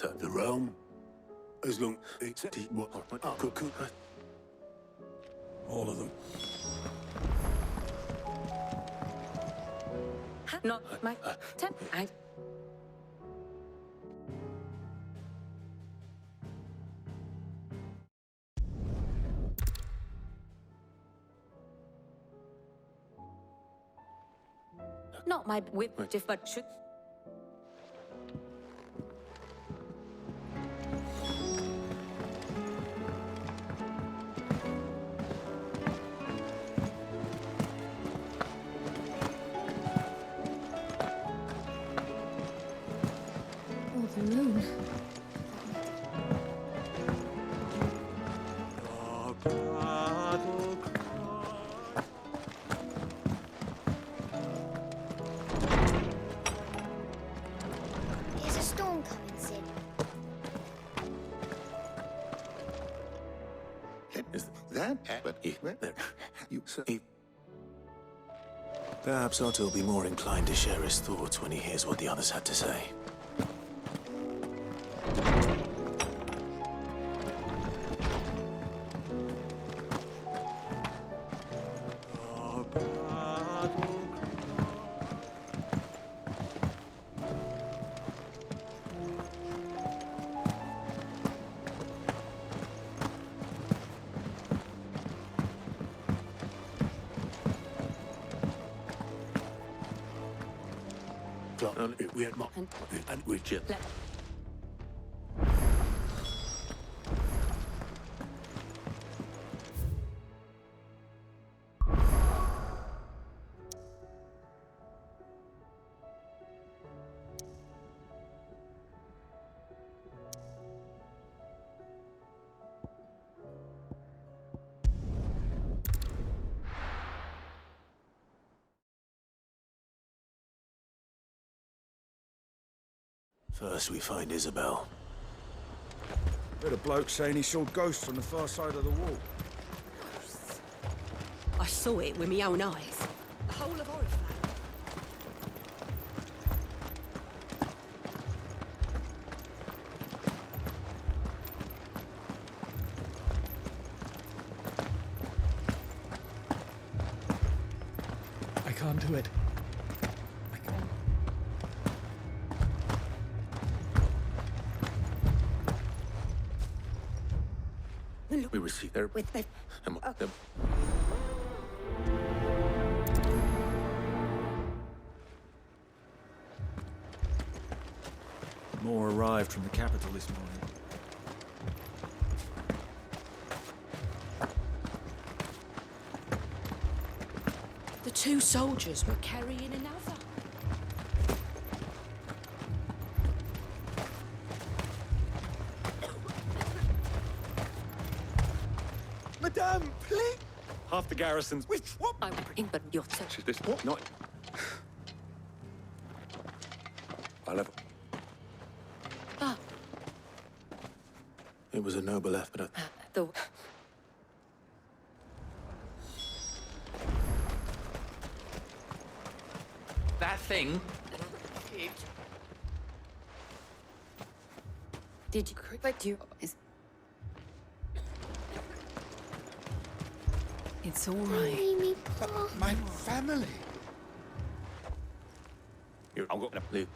enter the realm as long as it's what all of them. Not my temp. Not my whip, but should. Oh, the moon. Is a storm coming, Sid? Is that? But you say. Perhaps Otto will be more inclined to share his thoughts when he hears what the others had to say. We had more, and we chill. First, we find Isabel. Heard a bloke saying he saw ghosts on the far side of the wall. I saw it with my own eyes. The whole of Oriflamme. I can't do it. I can't. We received their With the... More arrived from the capital this morning. The two soldiers were carrying another. Madame, please! Half the garrisons. Which what? I would bring, but you're so... Is this what? Not. I'll have. Ah, It was a noble effort. the... That thing? Did you... But you... It's all right. Mimi, Pa. My family! I'm going to leave.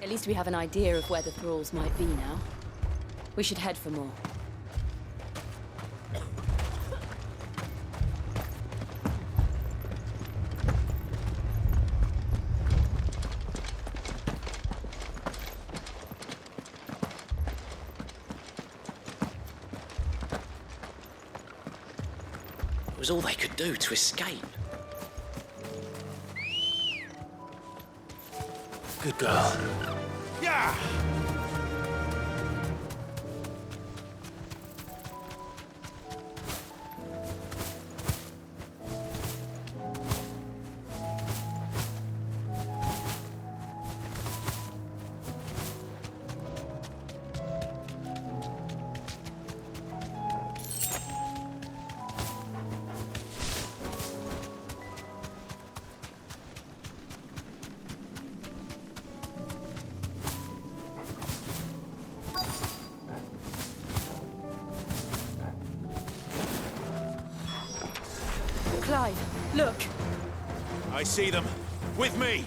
At least we have an idea of where the thralls might be now. We should head for more. It was all they could do to escape. Good girl. Yeah! Clive, look! I see them. With me!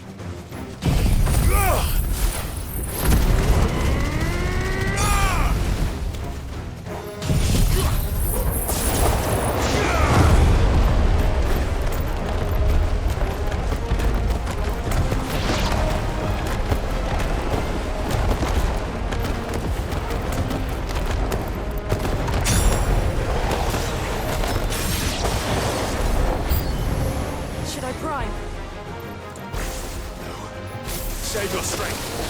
Should I prime? Save your strength.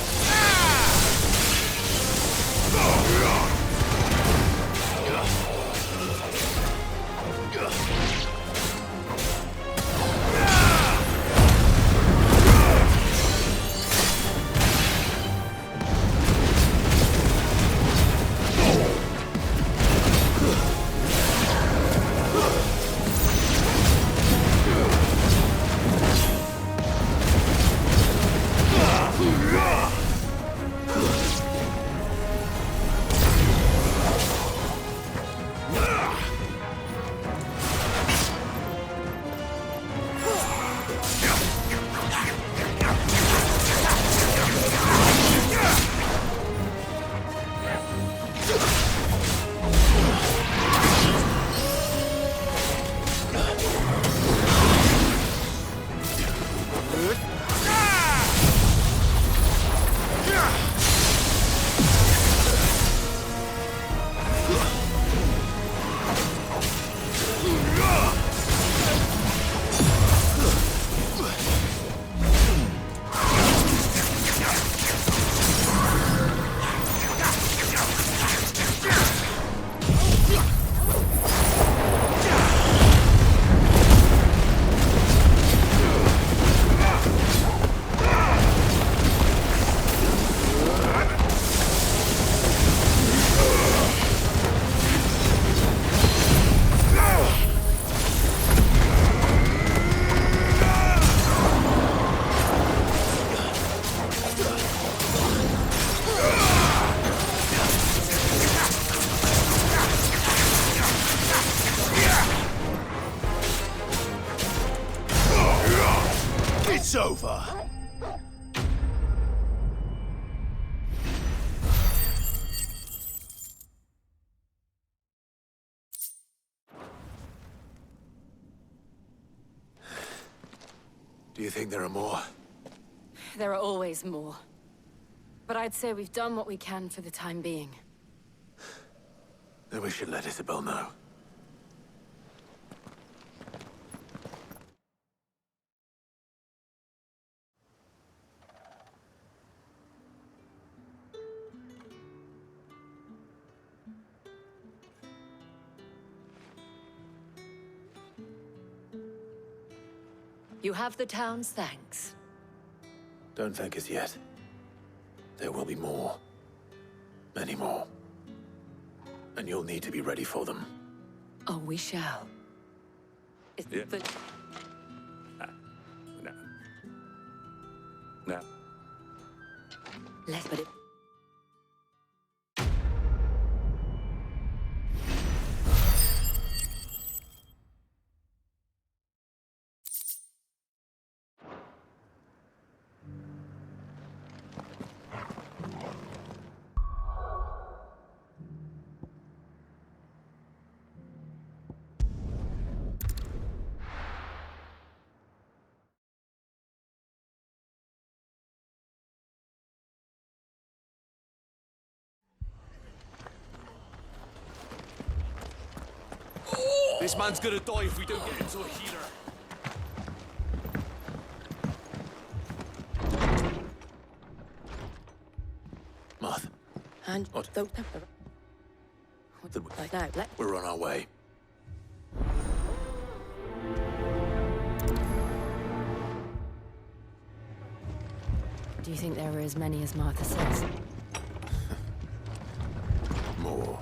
It's over. Do you think there are more? There are always more. But I'd say we've done what we can for the time being. Then we should let Isabel know. You have the town's thanks. Don't thank us yet. There will be more. Many more. And you'll need to be ready for them. Oh, we shall. Yeah. But No. No. less, but it... This man's gonna die if we don't get into a healer. Moth. And What? though... Then No, let... we're on our way. Do you think there are as many as Martha says? More.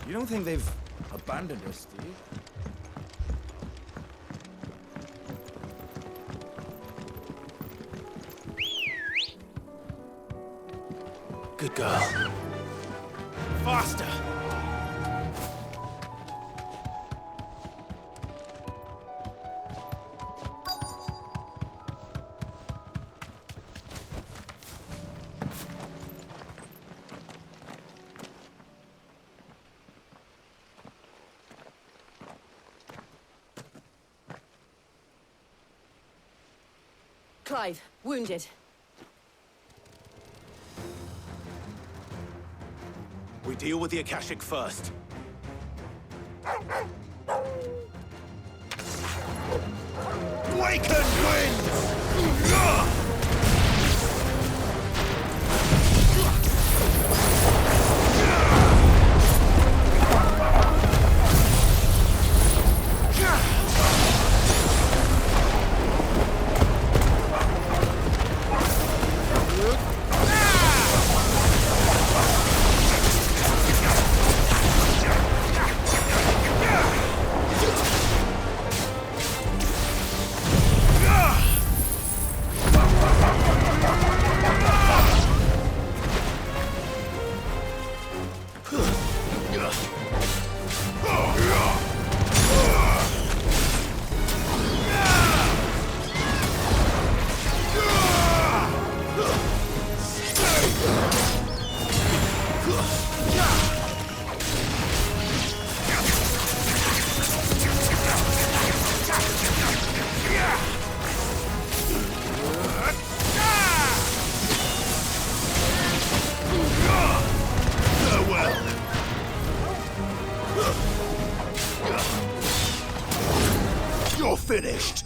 You don't think they've abandoned us, do you? Good girl. Faster! Clive, wounded. We deal with the Akashic first. Waken winds! You're finished!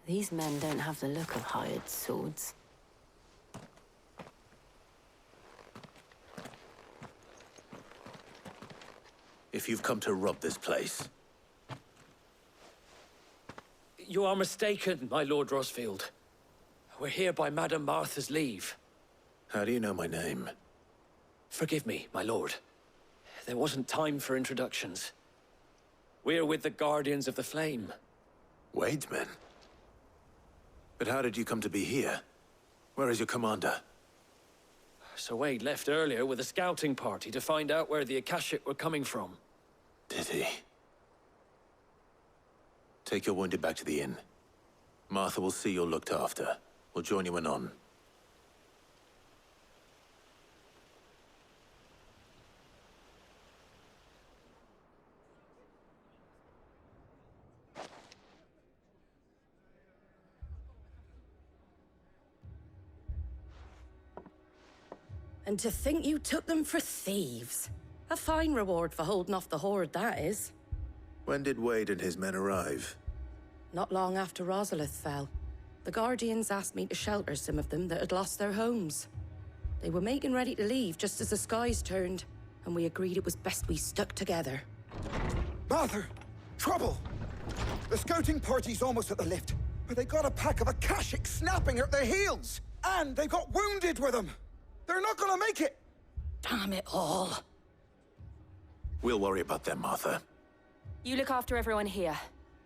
These men don't have the look of hired swords. If you've come to rob this place, You are mistaken, my Lord Rosfield. We're here by Madame Martha's leave. how do you know my name? Forgive me, my lord. There wasn't time for introductions. We're with the Guardians of the Flame. Wade's men? But how did you come to be here? Where is your commander? Sir Wade left earlier with a scouting party to find out where the Akashic were coming from. Did he? Take your wounded back to the inn. Martha will see you're looked after. We'll join you anon. And to think you took them for thieves. A fine reward for holding off the horde, that is. When did Wade and his men arrive? Not long after Rosalith fell. The Guardians asked me to shelter some of them that had lost their homes. They were making ready to leave just as the skies turned, and we agreed it was best we stuck together. Martha! Trouble! The scouting party's almost at the lift, but they got a pack of Akashic snapping at their heels! And they've got wounded with them! They're not gonna make it! Damn it all. We'll worry about them, Martha. You look after everyone here.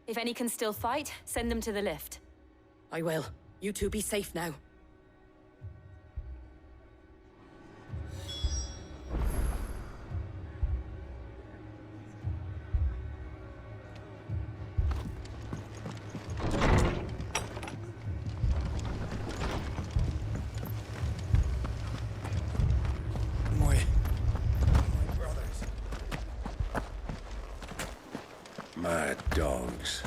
If any can still fight, send them to the lift. I will. You two be safe now. My brothers. Mad dogs.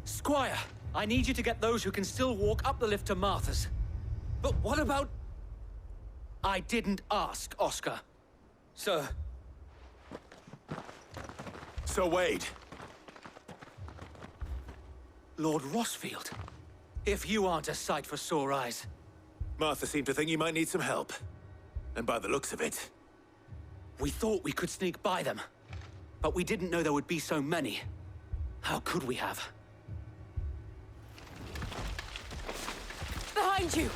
Squire, I need you to get those who can still walk up the lift to Martha's. But what about... I didn't ask, Oscar. Sir. Sir Wade. Lord Rossfield. If you aren't a sight for sore eyes. Martha seemed to think you might need some help. And by the looks of it... We thought we could sneak by them. But we didn't know there would be so many. How could we have? Behind you!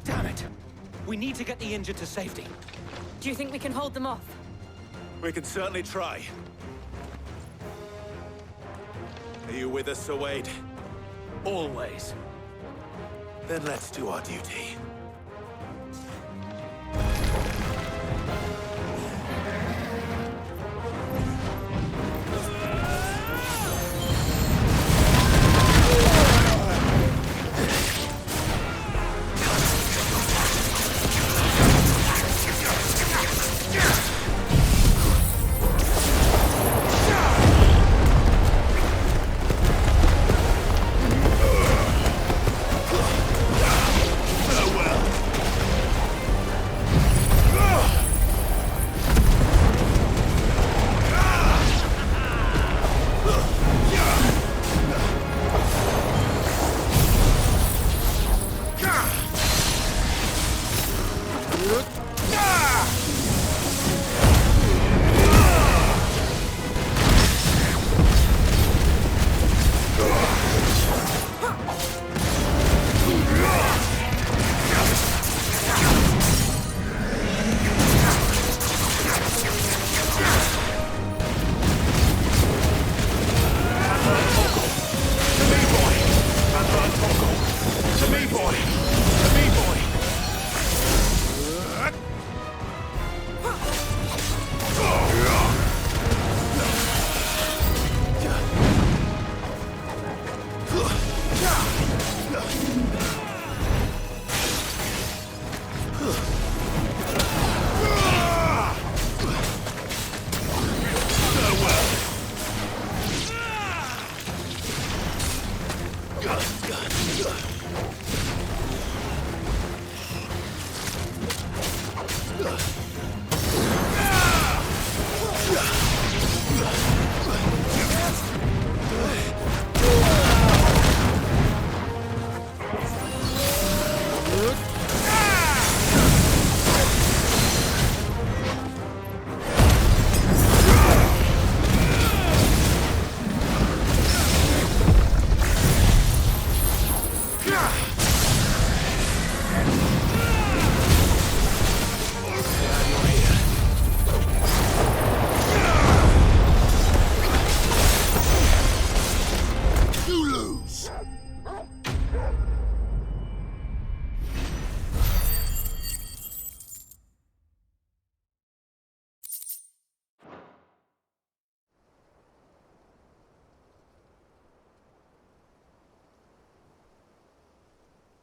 Damn it! We need to get the injured to safety. Do you think we can hold them off? We can certainly try. Are you with us, Sir Wade? Always. Then let's do our duty.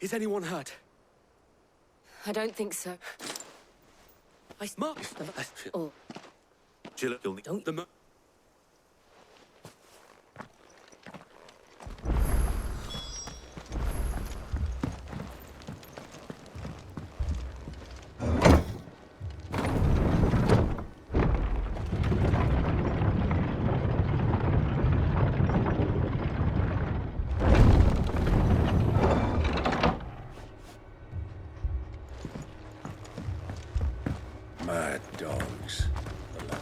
Is anyone hurt? I don't think so. Mark! Oh, Jill, you'll need... Don't the... Mad dogs. Alive.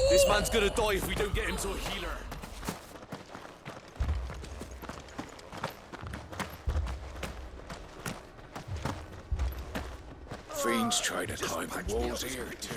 This man's gonna die if we don't get him to a healer. Fiends try to climb the walls here, too.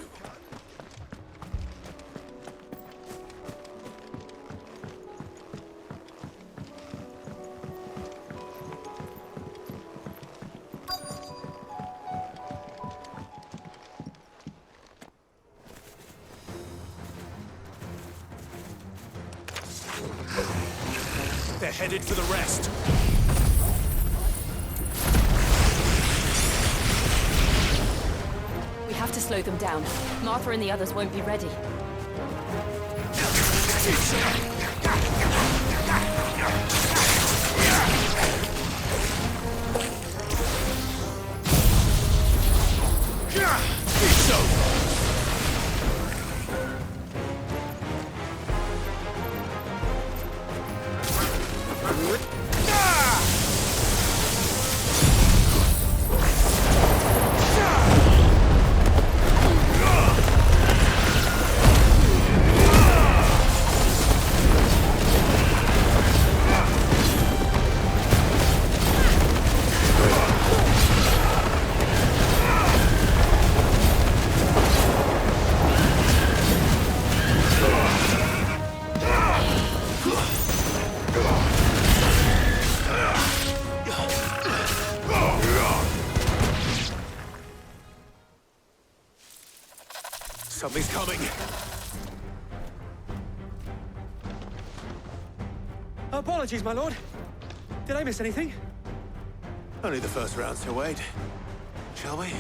They're headed for the rest. we have to slow them down. Martha and the others won't be ready. Something's coming. Apologies, my lord. Did I miss anything? Only the first round, so wait. Shall we?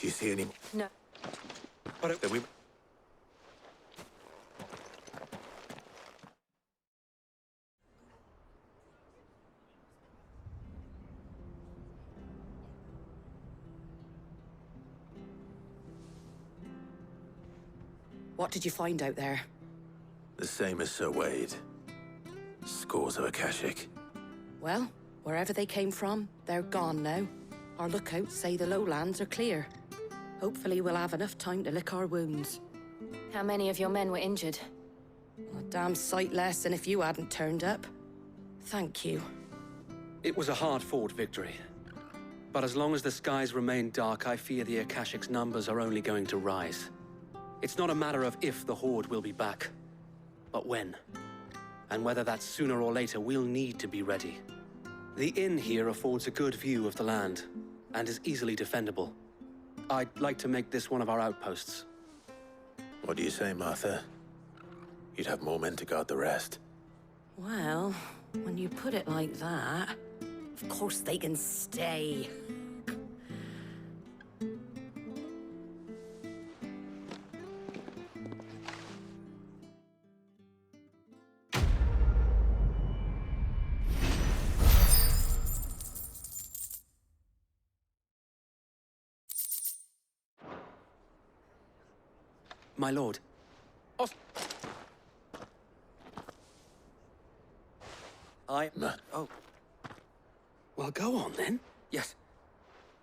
Do you see any... No. But That we... What did you find out there? The same as Sir Wade. Scores of Akashic. Well, wherever they came from, they're gone now. Our lookouts say the lowlands are clear. Hopefully we'll have enough time to lick our wounds. How many of your men were injured? A damn sight less than if you hadn't turned up. Thank you. it was a hard-fought victory. But as long as the skies remain dark, I fear the Akashic's numbers are only going to rise. It's not a matter of if the Horde will be back, but when. And whether that's sooner or later, we'll need to be ready. The inn here affords a good view of the land, and is easily defendable. I'd like to make this one of our outposts. What do you say, Martha? You'd have more men to guard the rest. Well, when you put it like that, of course they can stay. My lord. Oh. Well, go on then. Yes.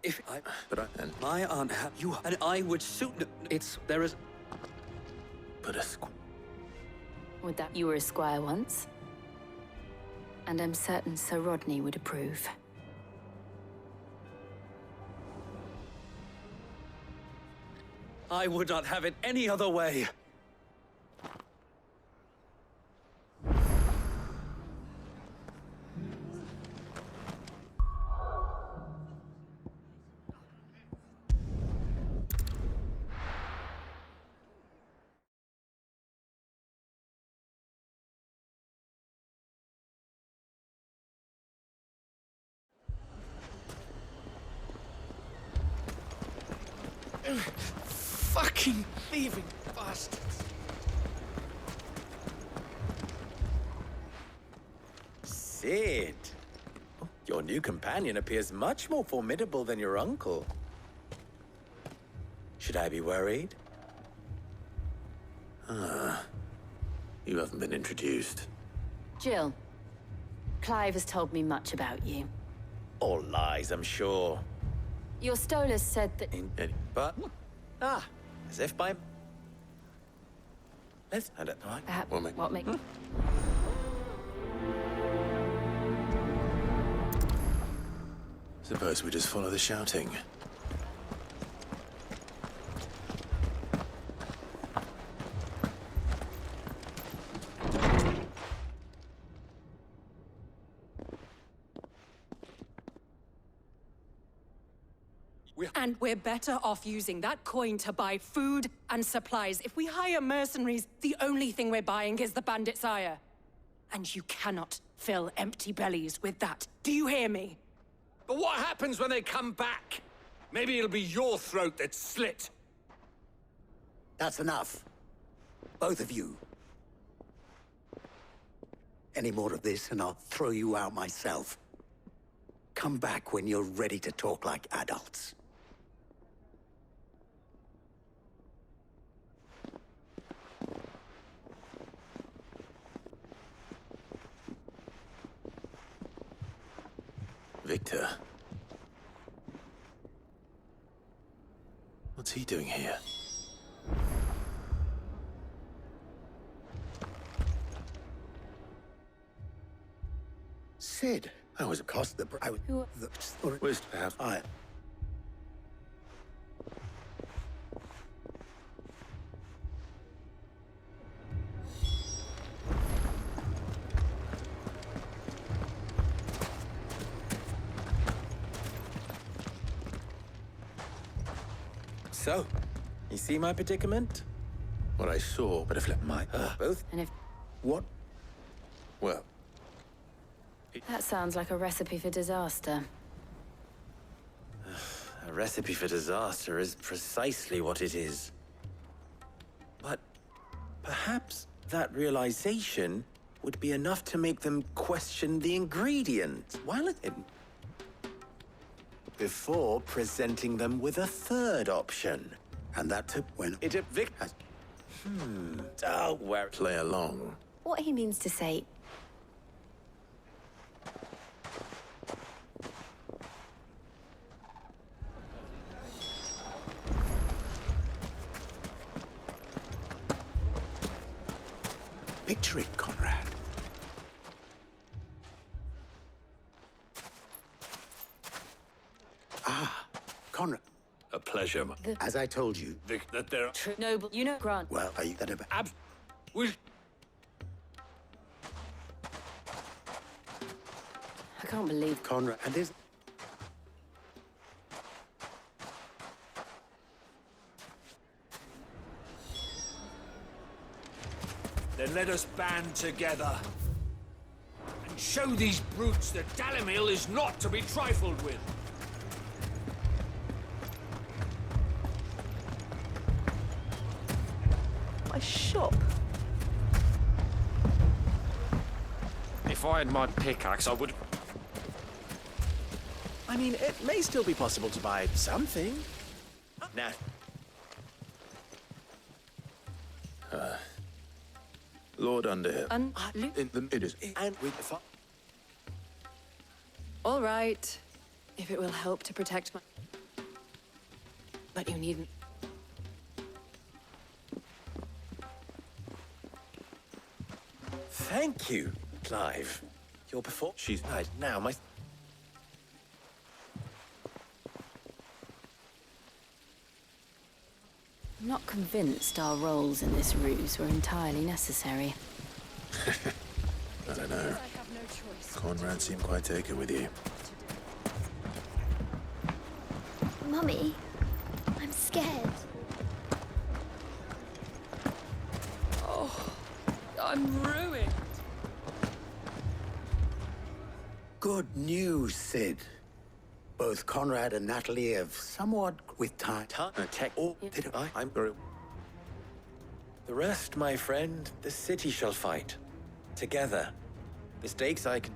If I... But I... And... My aunt had you, and I would soon... There is... But a... Would that... You were a squire once? And I'm certain Sir Rodney would approve. I would not have it any other way. Fucking thieving bastards. Sid. Your new companion appears much more formidable than your uncle. Should I be worried? You haven't been introduced. Jill, Clive has told me much about you. All lies, I'm sure. Your Stolas said that... But... as if by... Let's... I don't know. Perhaps... What What make... Suppose we just follow the shouting. And we're better off using that coin to buy food and supplies. If we hire mercenaries, the only thing we're buying is the bandit's ire. And you cannot fill empty bellies with that. Do you hear me? But what happens when they come back? Maybe it'll be your throat that's slit. That's enough. Both of you. Any more of this and I'll throw you out myself. Come back when you're ready to talk like adults. Victor. What's he doing here? Sid, I was across the... Who- Where's to have... So, you see my predicament? What I saw, but if let my... Both? And if... What? Well, That sounds like a recipe for disaster. A recipe for disaster is precisely what it is. But perhaps that realization would be enough to make them question the ingredients while it... before presenting them with a third option. And that took when... It... Vic... Oh, where... play along. What he means to say... Picture it, Conrad. Conrad. A pleasure, As I told you, Vic, that there are... Noble, you know, Grant. well, are you that about... I can't believe... Conrad, and there's... Then let us band together and show these brutes that Dalimil is not to be trifled with. My shop. If I had my pickaxe, I would... I mean, it may still be possible to buy something. Nah. Lord Underhill. It is... And with... All right. If it will help to protect my... But you needn't. Thank you, Clive. You're before... She's right now, my... I'm not convinced our roles in this ruse were entirely necessary. I don't know. Conrad seemed quite taken with you. Mummy, I'm scared. I'm ruined. Good news, Sid. both Conrad and Natalie have somewhat with time. I'm very... The rest, my friend, the city shall fight. Together. The stakes I can...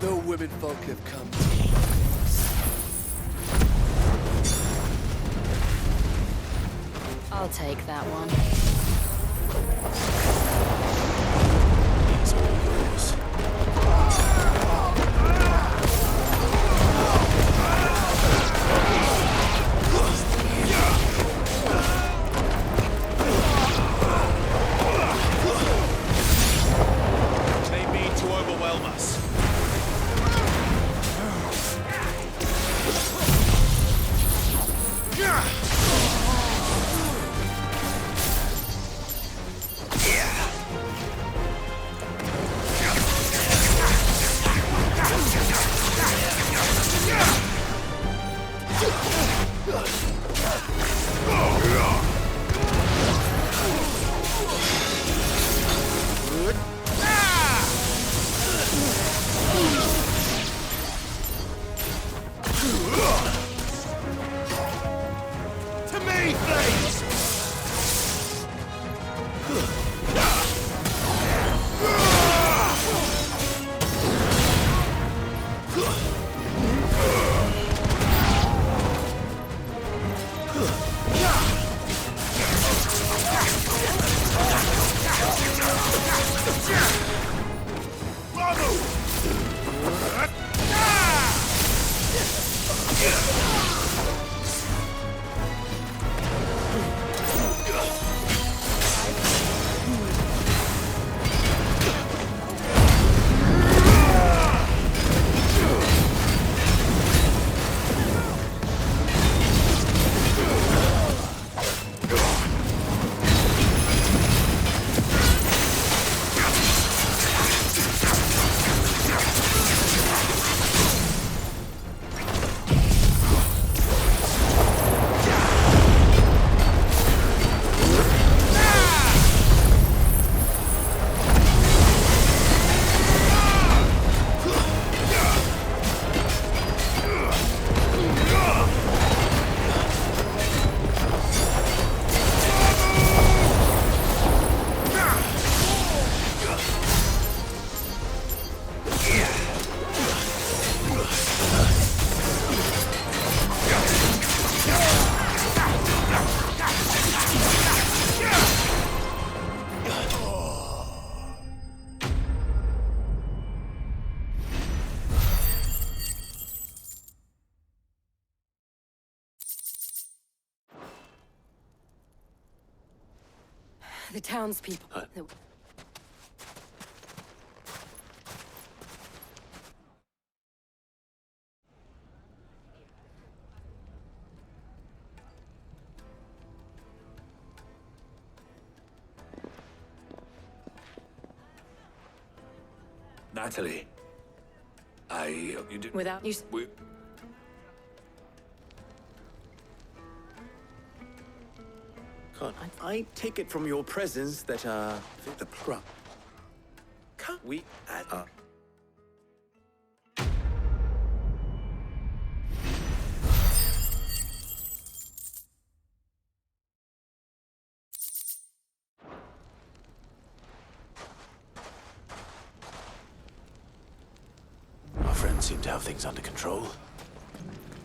The women folk have come. I'll take that one. These are yours. They mean to overwhelm us. To me, please! The townspeople. Natalie. You did... Without you... Can't I take it from your presence that, the program. Can't we add... Our friends seem to have things under control.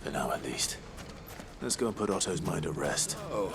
For now, at least. Let's go and put Otto's mind at rest. Oh.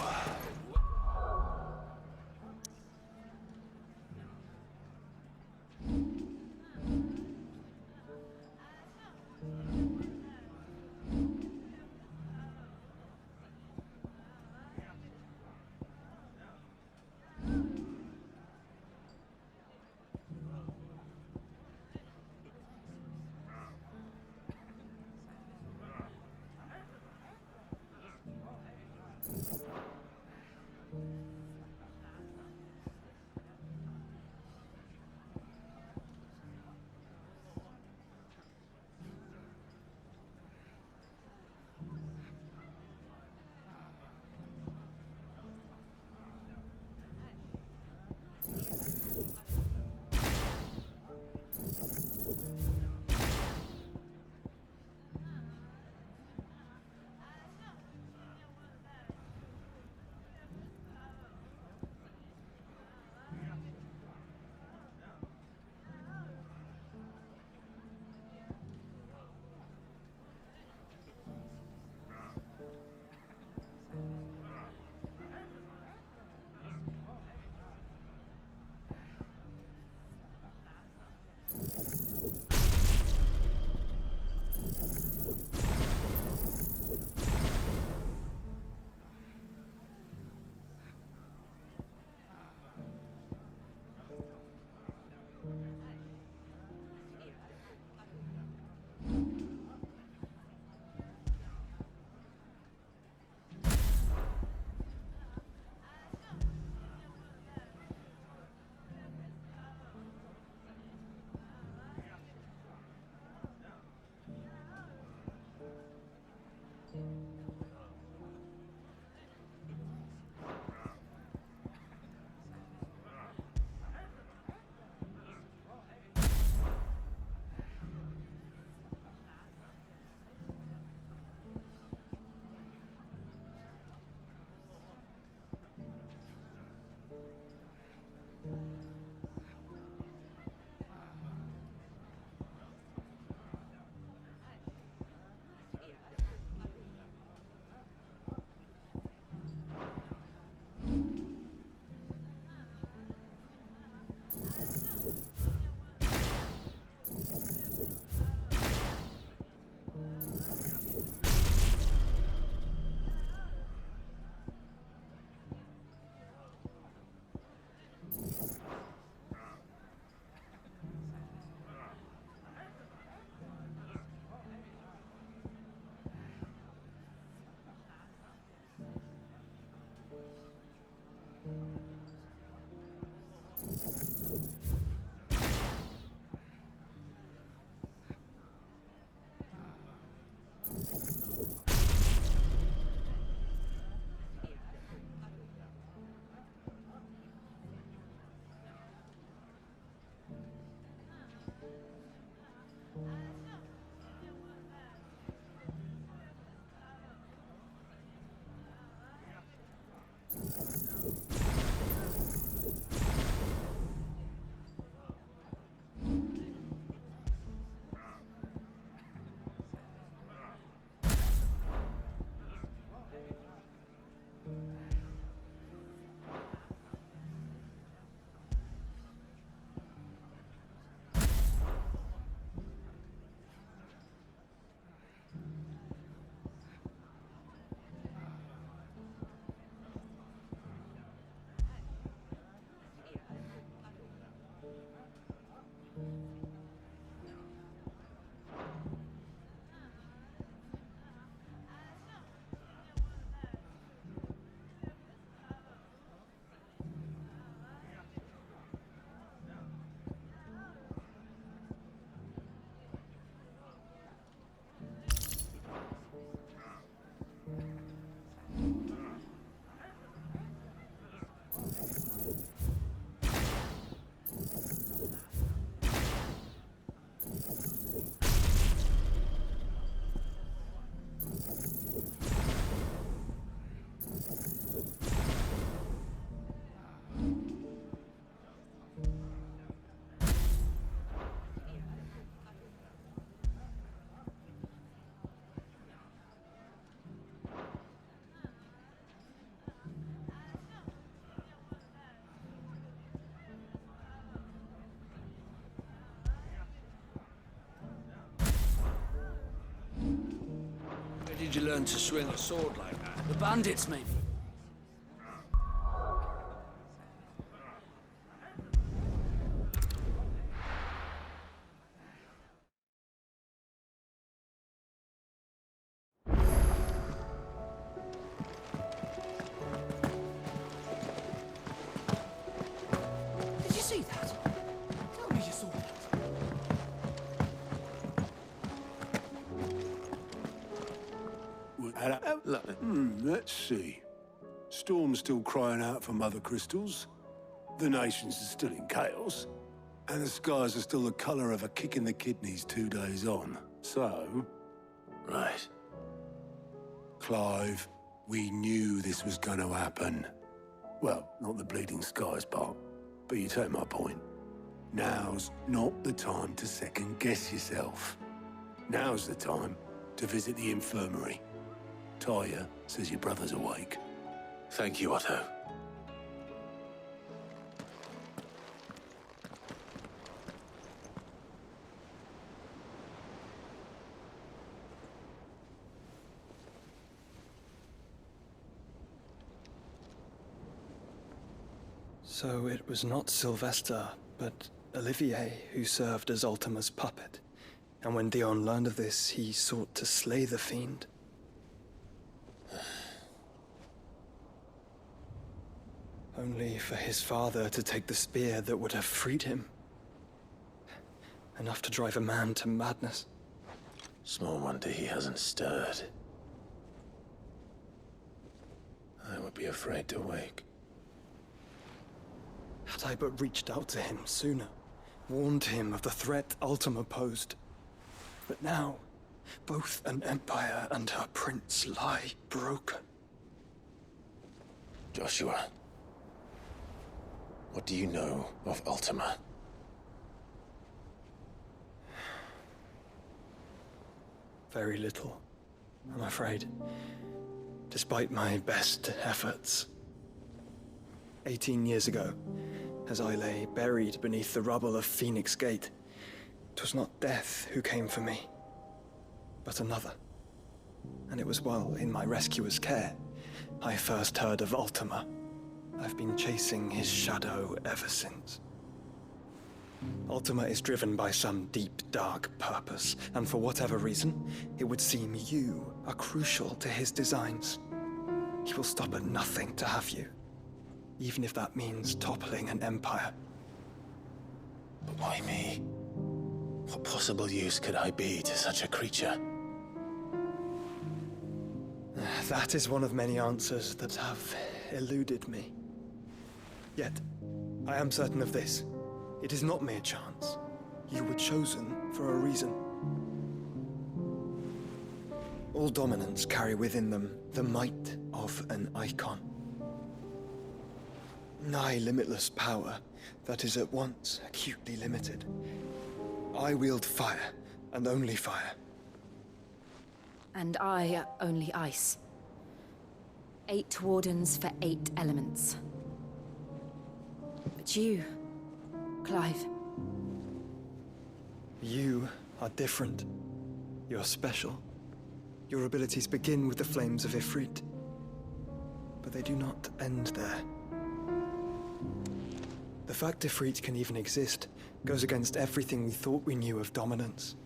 did you learn to swing a sword like that? The bandits, maybe? Did you see that? Tell me you saw that. Let's see. Storm's still crying out for mother crystals. The nations are still in chaos. And the skies are still the color of a kick in the kidneys 2 days on. So... Right. Clive, we knew this was gonna happen. Well, not the bleeding skies part, but you take my point. Now's not the time to second-guess yourself. Now's the time to visit the infirmary. Talia says your brother's awake. Thank you, Otto. So it was not Sylvester, but Olivier who served as Ultima's puppet. And when Dion learned of this, he sought to slay the fiend. Only for his father to take the spear that would have freed him. Enough to drive a man to madness. Small wonder he hasn't stirred. I would be afraid to wake. Had I but reached out to him sooner, warned him of the threat Ultima posed. But now, both an empire and her prince lie broken. Joshua, what do you know of Ultima? Very little, I'm afraid. Despite my best efforts. 18 years ago, as I lay buried beneath the rubble of Phoenix Gate, 'twas not death who came for me, but another. And it was while in my rescuer's care, I first heard of Ultima. I've been chasing his shadow ever since. Ultima is driven by some deep, dark purpose, and for whatever reason, it would seem you are crucial to his designs. He will stop at nothing to have you, even if that means toppling an empire. But why me? What possible use could I be to such a creature? That is one of many answers that have eluded me. Yet, I am certain of this. It is not mere chance. You were chosen for a reason. All dominants carry within them the might of an icon. Nigh limitless power that is at once acutely limited. I wield fire, and only fire. And I only ice. 8 wardens for 8 elements. But you, Clive. You are different. You're special. Your abilities begin with the flames of Ifrit. But they do not end there. The fact Ifrit can even exist goes against everything we thought we knew of dominance.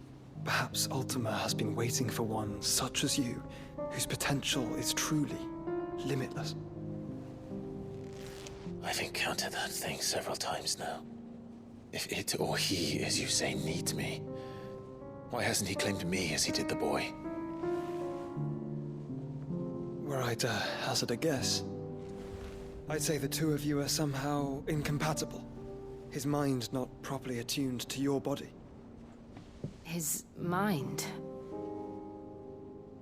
Perhaps Ultima has been waiting for one such as you, whose potential is truly limitless. I've encountered that thing several times now. If it or he, as you say, needs me, why hasn't he claimed me as he did the boy? Were I to hazard a guess, I'd say the two of you are somehow incompatible. His mind not properly attuned to your body. His mind?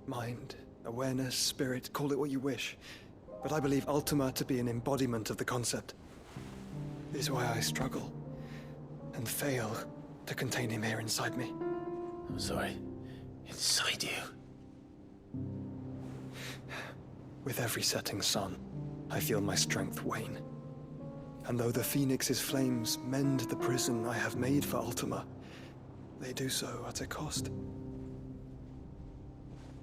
Mind, awareness, spirit, call it what you wish. But I believe Ultima to be an embodiment of the concept. This is why I struggle and fail to contain him here inside me. I'm sorry. Inside you? With every setting sun, I feel my strength wane. And though the Phoenix's flames mend the prison I have made for Ultima, they do so at a cost.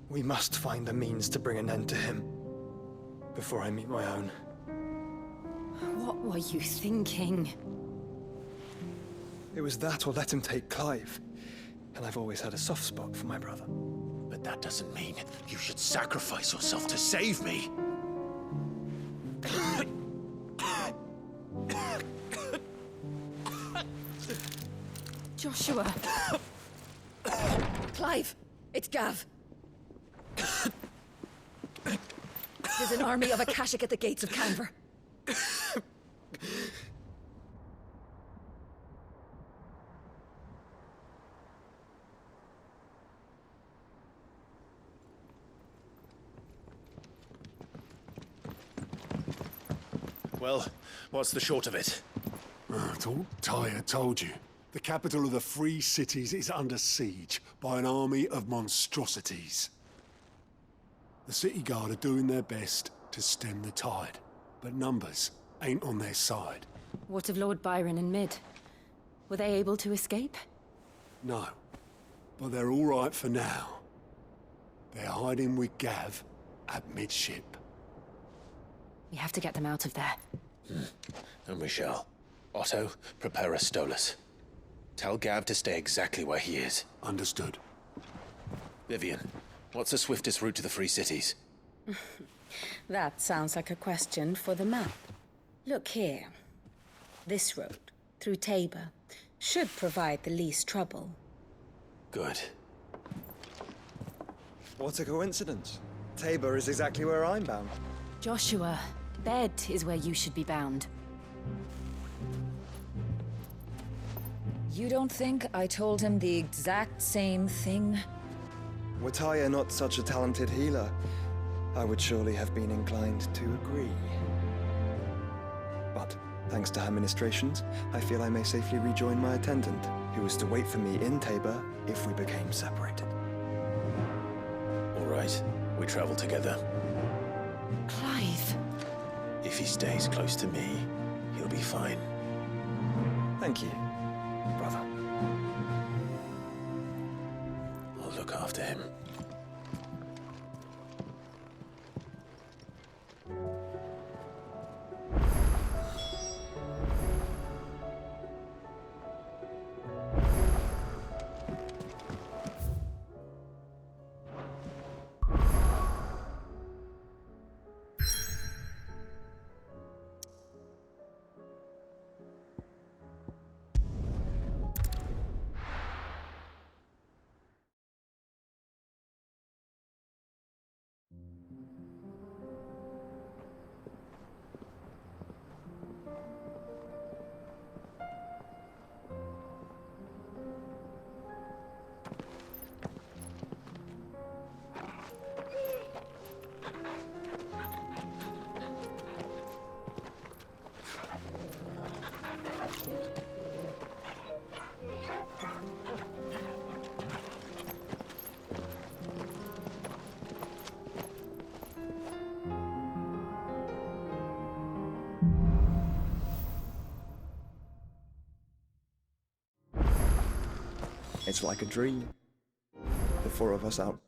We must find the means to bring an end to him before I meet my own. What were you thinking? It was that or let him take Clive. And I've always had a soft spot for my brother. But that doesn't mean you should sacrifice yourself to save me. Joshua. Clive, it's Gav. There's an army of Akashic at the gates of Canver. Well, what's the short of it? Tyre told you. The capital of the Free Cities is under siege by an army of monstrosities. The City Guard are doing their best to stem the tide, but numbers ain't on their side. What of Lord Byron and Mid? Were they able to escape? No, but they're all right for now. They're hiding with Gav at midship. We have to get them out of there. And we shall. Otto, prepare a Stolas. Tell Gav to stay exactly where he is. Understood. Vivian, what's the swiftest route to the Free Cities? That sounds like a question for the map. Look here. This road, through Tabor, should provide the least trouble. Good. What a coincidence. Tabor is exactly where I'm bound. Joshua, bed is where you should be bound. You don't think I told him the exact same thing? Were Tyre not such a talented healer, I would surely have been inclined to agree. But, thanks to her ministrations, I feel I may safely rejoin my attendant, who was to wait for me in Tabor if we became separated. All right, we travel together. Clive. If he stays close to me, he'll be fine. Thank you, brother. I'll look after him. It's like a dream. The four of us out